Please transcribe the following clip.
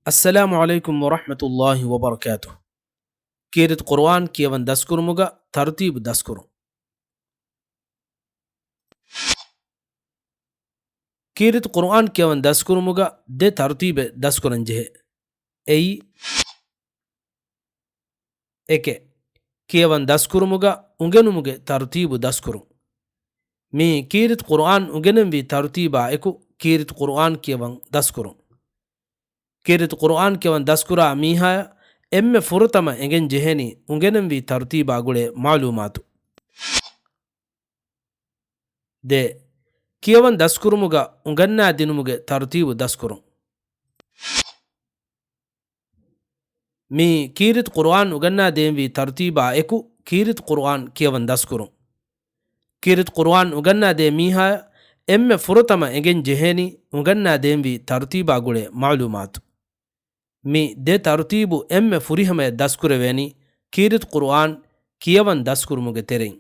السلام عليكم ورحمة الله وبركاته. كيرت قرآن كيفن دسكر مغا ترتيب دسكر. كيرت قرآن كيفن دسكر مغا دي ترتيب دسكر انجه. اي اكي كيفن دسكر مغا انجنو مغا ترتيب دسكر. مي كيرت قرآن انجنن بي ترتيبا اكو كيرت قرآن كيفن دسكر. كيرت قرآن كيفن دسكرا ميها ام فرطما انجن جهني انجنن بي ترتيبا غولي معلوماتو. de kiyawan daskurumuga unganna dinumuge tartibu daskurum. mi kirit qur'an uganna denvi tartiba eku kirit qur'an kiyawan daskurum. kirit qur'an uganna de miha emme furutama egen jeheni uganna denvi tartiba gule ma'lumat. mi de tartibu emme furihame daskureveni kirit qur'an kiyawan daskurumuge tereng.